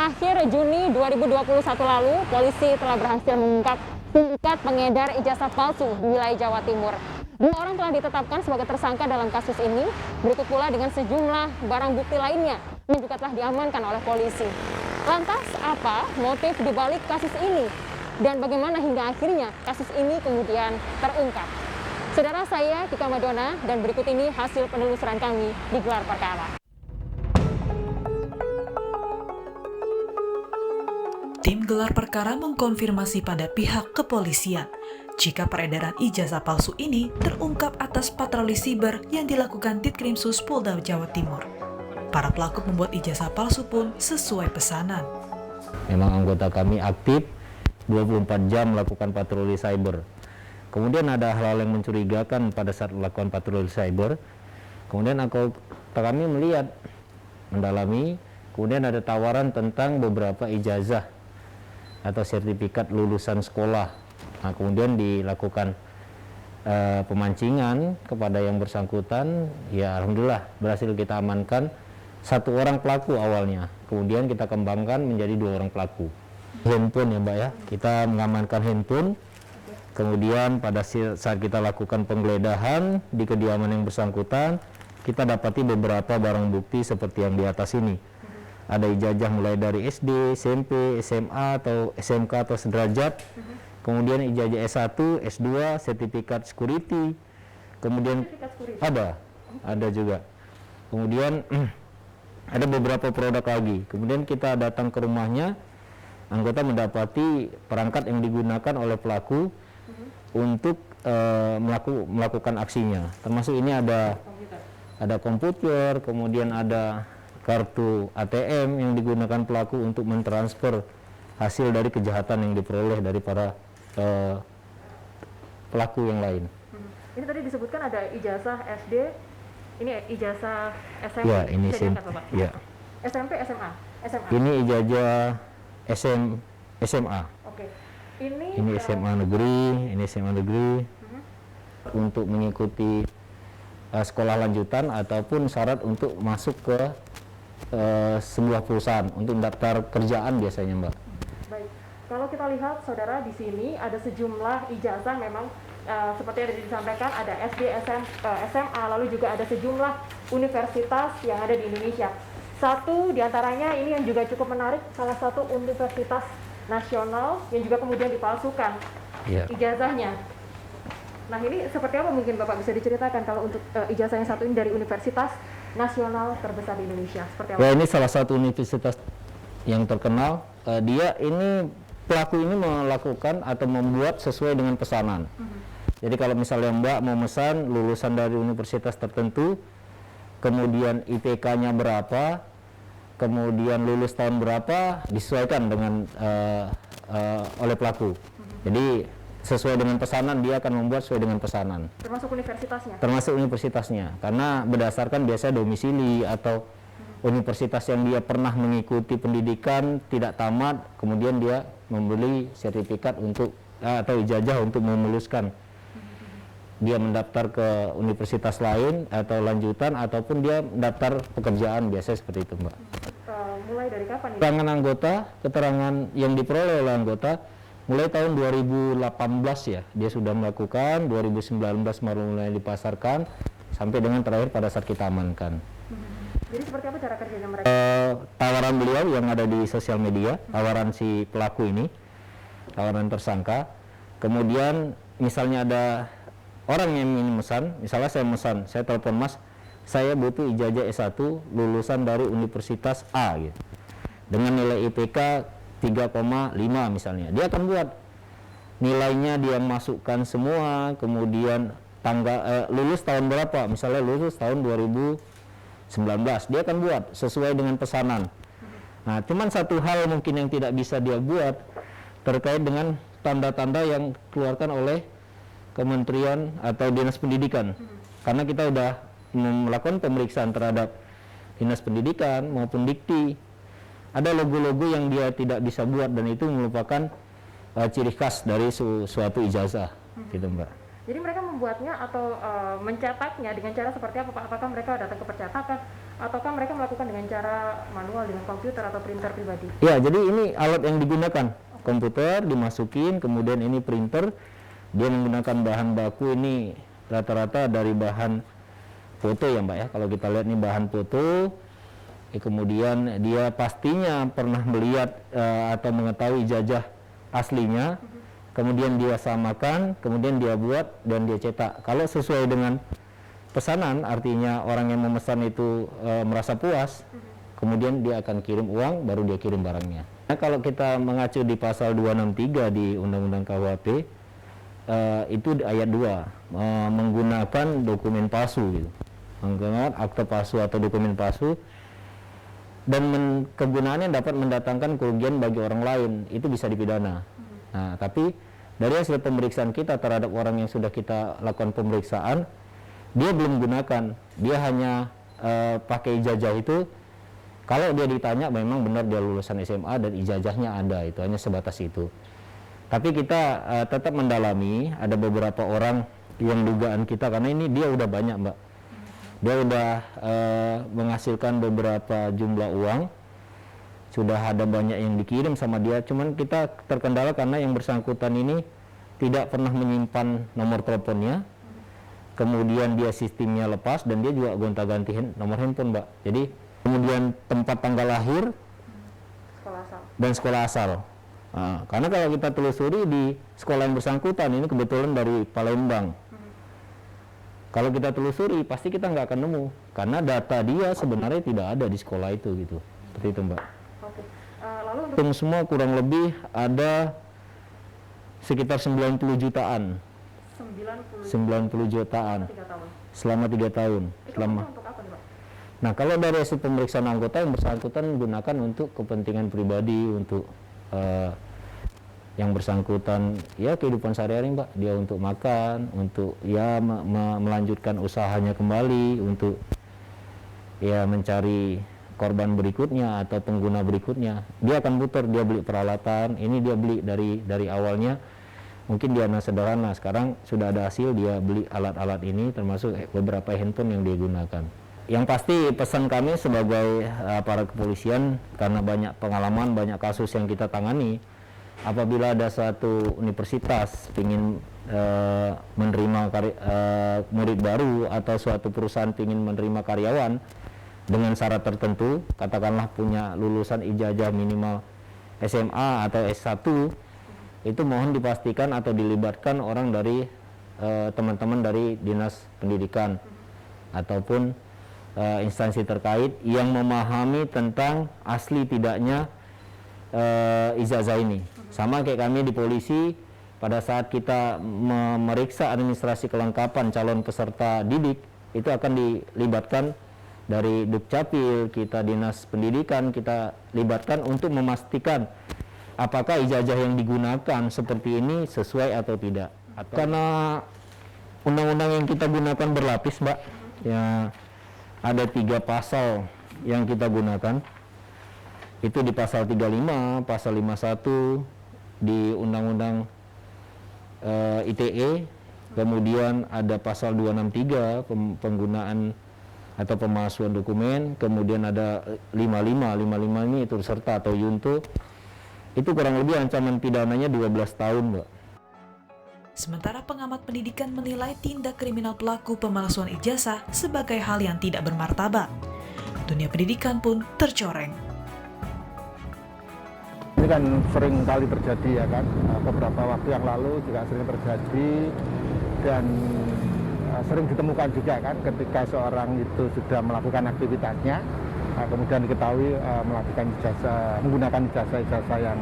akhir Juni 2021 lalu, polisi telah berhasil mengungkap sindikat pengedar ijazah palsu di wilayah Jawa Timur. 2 orang telah ditetapkan sebagai tersangka dalam kasus ini, berikut pula dengan sejumlah barang bukti lainnya yang juga telah diamankan oleh polisi. Lantas, apa motif dibalik kasus ini? Dan bagaimana hingga akhirnya kasus ini kemudian terungkap? Saudara, saya Tika Madona, dan berikut ini hasil penelusuran kami di gelar perkara. Tim gelar perkara mengkonfirmasi pada pihak kepolisian jika peredaran ijazah palsu ini terungkap atas patroli siber yang dilakukan Ditkrimsus Polda Jawa Timur. Para pelaku membuat ijazah palsu pun sesuai pesanan. Memang anggota kami aktif 24 jam melakukan patroli cyber. Kemudian ada hal-hal yang mencurigakan pada saat melakukan patroli cyber. Kemudian kami melihat, mendalami, kemudian ada tawaran tentang beberapa ijazah atau sertifikat lulusan sekolah. Nah, kemudian dilakukan pemancingan kepada yang bersangkutan. Ya, alhamdulillah berhasil kita amankan 1 orang pelaku awalnya. Kemudian kita kembangkan menjadi 2 orang pelaku. Handphone ya Mbak ya, kita mengamankan handphone. Kemudian pada saat kita lakukan penggeledahan di kediaman yang bersangkutan, kita dapati beberapa barang bukti seperti yang di atas ini. Ada ijazah mulai dari SD, SMP, SMA atau SMK atau sederajat. Kemudian ijazah S1, S2, sertifikat security. Kemudian ada juga. Kemudian ada beberapa produk lagi. Kemudian kita datang ke rumahnya, anggota mendapati perangkat yang digunakan oleh pelaku untuk melakukan aksinya. Termasuk ini ada komputer, kemudian ada kartu ATM yang digunakan pelaku untuk mentransfer hasil dari kejahatan yang diperoleh dari para pelaku yang lain. Ini tadi disebutkan ada ijazah SD, ini ijazah SMP. Ya, ini ya. SMP, SMA. Ini ijazah SMA. Oke. Ini SMA negeri, ini SMA negeri. Untuk mengikuti sekolah lanjutan ataupun syarat untuk masuk ke sebuah perusahaan untuk daftar kerjaan biasanya, Mbak. Baik. Kalau kita lihat, saudara, di sini ada sejumlah ijazah memang seperti yang disampaikan, ada SD, SMA, lalu juga ada sejumlah universitas yang ada di Indonesia. Satu diantaranya ini yang juga cukup menarik, salah satu universitas nasional yang juga kemudian dipalsukan ijazahnya. Nah, ini seperti apa mungkin Bapak bisa diceritakan kalau untuk ijazah yang satu ini dari universitas nasional terbesar di Indonesia? Seperti apa? Ya, ini salah satu universitas yang terkenal. Pelaku ini melakukan atau membuat sesuai dengan pesanan. Jadi kalau misalnya Mbak mau mesan lulusan dari universitas tertentu, kemudian IPK-nya berapa, kemudian lulus tahun berapa, disesuaikan dengan oleh pelaku. Jadi sesuai dengan pesanan, dia akan membuat sesuai dengan pesanan. Termasuk universitasnya? Termasuk universitasnya, karena berdasarkan biasanya domisili atau universitas yang dia pernah mengikuti pendidikan tidak tamat, kemudian dia membeli sertifikat untuk atau ijazah untuk memuluskan. Dia mendaftar ke universitas lain atau lanjutan, ataupun dia mendaftar pekerjaan, biasanya seperti itu, Mbak. Mulai dari kapan ini? Keterangan anggota, keterangan yang diperoleh oleh anggota, mulai tahun 2018 ya, dia sudah melakukan, 2019 baru mulai dipasarkan, sampai dengan terakhir pada saat kita amankan. Jadi seperti apa cara kerjanya mereka? Tawaran beliau yang ada di sosial media, tawaran si pelaku ini, tawaran tersangka, kemudian misalnya ada orang yang ingin mesan, misalnya saya mesan, saya telepon Mas, saya butuh ijazah S1 lulusan dari Universitas A gitu, dengan nilai IPK 3,5 misalnya. Dia akan buat nilainya, dia masukkan semua, kemudian tanggal lulus tahun berapa, misalnya lulus tahun 2019, dia akan buat sesuai dengan pesanan. Nah, cuman satu hal mungkin yang tidak bisa dia buat terkait dengan tanda-tanda yang dikeluarkan oleh Kementerian atau Dinas Pendidikan. Karena kita sudah melakukan pemeriksaan terhadap Dinas Pendidikan maupun Dikti. Ada logo-logo yang dia tidak bisa buat, dan itu merupakan ciri khas dari suatu ijazah, gitu Mbak. Jadi mereka membuatnya atau mencetaknya dengan cara seperti apa Pak? Apakah mereka datang ke percetakan ataukah mereka melakukan dengan cara manual dengan komputer atau printer pribadi? Ya, jadi ini alat yang digunakan, komputer dimasukin, kemudian ini printer, dia menggunakan bahan baku ini rata-rata dari bahan foto ya Mbak ya. Kalau kita lihat nih bahan foto, kemudian dia pastinya pernah melihat atau mengetahui ijazah aslinya, kemudian dia samakan, kemudian dia buat dan dia cetak. Kalau sesuai dengan pesanan, artinya orang yang memesan itu merasa puas, kemudian dia akan kirim uang, baru dia kirim barangnya. Nah, kalau kita mengacu di pasal 263 di Undang-Undang KUHP, itu di ayat 2, menggunakan dokumen palsu gitu. Menggunakan akte palsu atau dokumen palsu, dan kegunaannya dapat mendatangkan kerugian bagi orang lain, itu bisa dipidana. Nah, tapi dari hasil pemeriksaan kita terhadap orang yang sudah kita lakukan pemeriksaan, dia belum gunakan, dia hanya pakai ijazah itu. Kalau dia ditanya memang benar dia lulusan SMA dan ijazahnya ada, itu hanya sebatas itu. Tapi kita tetap mendalami, ada beberapa orang yang dugaan kita, karena ini dia udah banyak Mbak, dia udah menghasilkan beberapa jumlah uang, sudah ada banyak yang dikirim sama dia, cuman kita terkendala karena yang bersangkutan ini tidak pernah menyimpan nomor teleponnya, kemudian dia sistemnya lepas dan dia juga gonta-ganti nomor handphone Mbak. Jadi kemudian tempat tanggal lahir dan sekolah asal. Nah, karena kalau kita telusuri di sekolah yang bersangkutan ini kebetulan dari Palembang, kalau kita telusuri pasti kita nggak akan nemu karena data dia sebenarnya tidak ada di sekolah itu gitu. Seperti itu Mbak. Lalu untuk semua kurang lebih ada sekitar 90 jutaan. 90 jutaan selama 3 tahun. Untuk apa nih Pak? Nah, kalau dari hasil pemeriksaan anggota, yang bersangkutan gunakan untuk kepentingan pribadi, untuk yang bersangkutan ya kehidupan sehari-hari Mbak, dia untuk makan, untuk ya melanjutkan usahanya kembali, untuk ya mencari korban berikutnya atau pengguna berikutnya. Dia akan putar, dia beli peralatan, ini dia beli dari awalnya mungkin dia sederhana, sekarang sudah ada hasil, dia beli alat-alat ini termasuk beberapa handphone yang dia gunakan. Yang pasti pesan kami sebagai aparat kepolisian, karena banyak pengalaman, banyak kasus yang kita tangani, apabila ada satu universitas ingin menerima murid baru atau suatu perusahaan ingin menerima karyawan dengan syarat tertentu, katakanlah punya lulusan ijazah minimal SMA atau S1, itu mohon dipastikan atau dilibatkan orang dari teman-teman dari dinas pendidikan ataupun instansi terkait yang memahami tentang asli tidaknya ijazah ini. Sama kayak kami di polisi, pada saat kita memeriksa administrasi kelengkapan calon peserta didik, itu akan dilibatkan dari Dukcapil, kita dinas pendidikan, kita libatkan untuk memastikan apakah ijazah yang digunakan seperti ini sesuai atau tidak. Karena undang-undang yang kita gunakan berlapis Mbak, ya ada 3 pasal yang kita gunakan. Itu di pasal 35, pasal 51 di undang-undang ITE, kemudian ada pasal 263 penggunaan atau pemalsuan dokumen, kemudian ada 55 ini itu serta atau yunto. Itu kurang lebih ancaman pidananya 12 tahun, Mbak. Sementara pengamat pendidikan menilai tindak kriminal pelaku pemalsuan ijazah sebagai hal yang tidak bermartabat. Dunia pendidikan pun tercoreng. Ini kan sering kali terjadi ya kan, beberapa waktu yang lalu juga sering terjadi dan sering ditemukan juga kan ketika seorang itu sudah melakukan aktivitasnya, kemudian diketahui menggunakan ijazah yang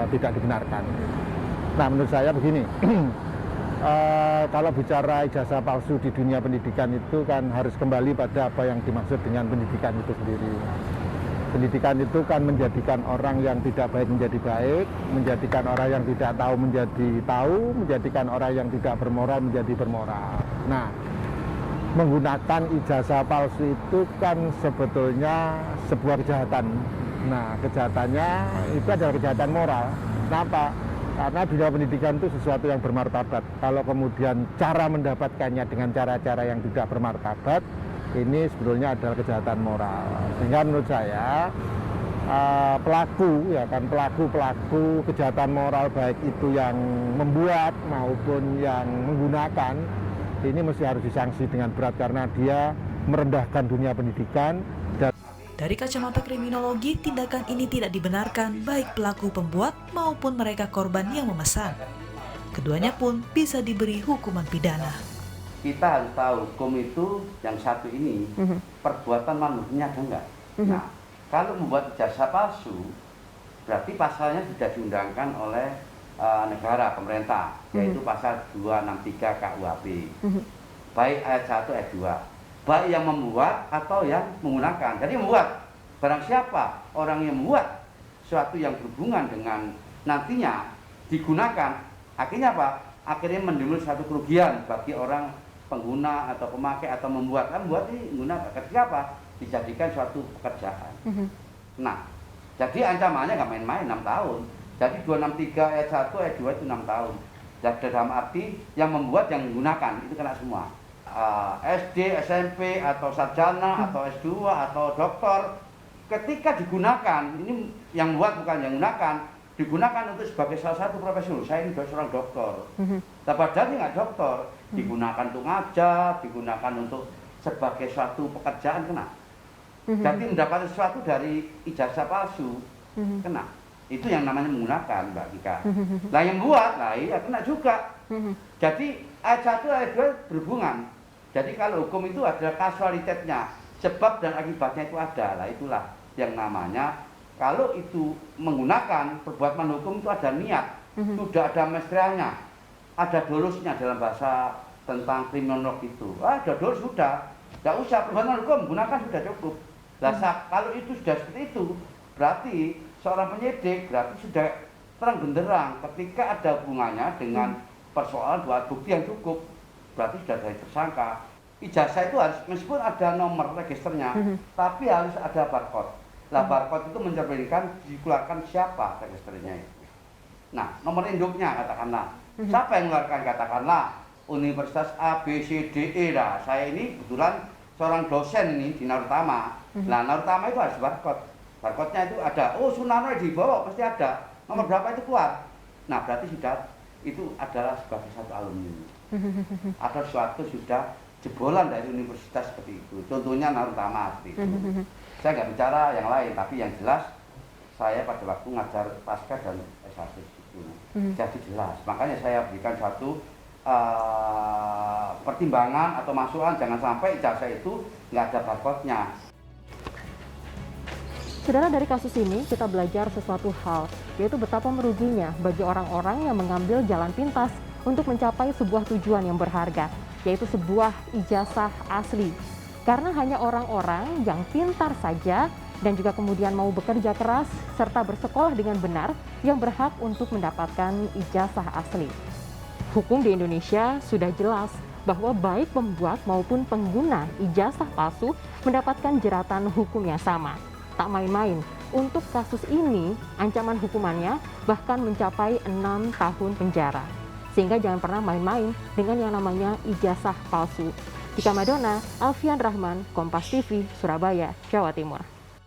tidak dibenarkan. Nah, menurut saya begini, kalau bicara ijazah palsu di dunia pendidikan itu kan harus kembali pada apa yang dimaksud dengan pendidikan itu sendiri. Pendidikan itu kan menjadikan orang yang tidak baik menjadi baik, menjadikan orang yang tidak tahu menjadi tahu, menjadikan orang yang tidak bermoral menjadi bermoral. Nah, menggunakan ijazah palsu itu kan sebetulnya sebuah kejahatan. Nah, kejahatannya itu adalah kejahatan moral. Kenapa? Karena dunia pendidikan itu sesuatu yang bermartabat. Kalau kemudian cara mendapatkannya dengan cara-cara yang tidak bermartabat, ini sebetulnya adalah kejahatan moral. Sehingga menurut saya pelaku kejahatan moral baik itu yang membuat maupun yang menggunakan ini mesti harus disanksi dengan berat karena dia merendahkan dunia pendidikan. Dari kacamata kriminologi, tindakan ini tidak dibenarkan baik pelaku pembuat maupun mereka korban yang memesan. Keduanya pun bisa diberi hukuman pidana. Kita harus tahu hukum itu yang satu ini perbuatan manuvernya ada enggak. Nah, kalau membuat ijazah palsu, berarti pasalnya sudah diundangkan oleh negara, pemerintah, yaitu pasal 263 KUHP. Baik ayat 1 ayat 2. Baik yang membuat atau yang menggunakan. Jadi membuat, barang siapa orang yang membuat sesuatu yang berhubungan dengan nantinya digunakan, akhirnya apa? Akhirnya menimbulkan suatu kerugian bagi orang pengguna atau pemakai atau membuat. Kan membuat ini menggunakan, ketika apa? Dijadikan suatu pekerjaan. Nah, jadi ancamannya nggak main-main, 6 tahun. Jadi 263 ayat 1 ayat 2 itu 6 tahun. Jadi dalam arti yang membuat, yang menggunakan, itu kena semua. SD, SMP, atau sarjana, atau S2, atau doktor, ketika digunakan, ini yang buat bukan yang menggunakan, digunakan untuk sebagai salah satu profesi. Saya ini seorang dokter, padahal ini nggak dokter, digunakan untuk ngajar, digunakan untuk sebagai suatu pekerjaan, kena. Jadi mendapatkan sesuatu dari ijazah palsu, kena. Itu yang namanya menggunakan, Mbak Kika. Nah yang buat, nah iya kena juga. Jadi ayat 1 ayat 2 berhubungan. Jadi kalau hukum itu adalah kasualitasnya, sebab dan akibatnya itu ada. Lah itulah yang namanya, kalau itu menggunakan perbuatan hukum itu ada niat, sudah ada mesrianya, ada dolusnya dalam bahasa tentang kriminologi itu. Ada dolus sudah, tidak usah perbuatan hukum, menggunakan sudah cukup. Lah kalau itu sudah seperti itu, berarti seorang penyidik berarti sudah terang benderang ketika ada hubungannya dengan persoalan dua bukti yang cukup. Berarti sudah dari tersangka. Ijazah itu harus, meskipun ada nomor registernya, tapi harus ada barcode. Lah barcode itu mencerminkan dikeluarkan siapa registernya itu. Nah, nomor induknya katakanlah. Siapa yang mengeluarkan, katakanlah Universitas A, B, C, D, E. Lah, saya ini kebetulan seorang dosen ini di Narutama. Nah, Narutama itu harus barcode. Barcode-nya itu ada. Oh, Sunarno di bawah pasti ada. Nomor berapa itu keluar. Nah, berarti sudah itu adalah sebagai satu alumni. Atau suatu sudah jebolan dari universitas seperti itu. Contohnya Narutama seperti itu. Saya nggak bicara yang lain, tapi yang jelas saya pada waktu ngajar pasca dan S1 itu. Jadi jelas. Makanya saya berikan suatu pertimbangan atau masukan, jangan sampai ijazah itu nggak ada barcode-nya. Saudara, dari kasus ini kita belajar sesuatu hal, yaitu betapa meruginya bagi orang-orang yang mengambil jalan pintas untuk mencapai sebuah tujuan yang berharga, yaitu sebuah ijazah asli. Karena hanya orang-orang yang pintar saja dan juga kemudian mau bekerja keras serta bersekolah dengan benar yang berhak untuk mendapatkan ijazah asli. Hukum di Indonesia sudah jelas bahwa baik pembuat maupun pengguna ijazah palsu mendapatkan jeratan hukum yang sama. Tak main-main, untuk kasus ini ancaman hukumannya bahkan mencapai 6 tahun penjara. Sehingga jangan pernah main-main dengan yang namanya ijazah palsu. Tika Madona, Alfian Rahman, Kompas TV, Surabaya, Jawa Timur.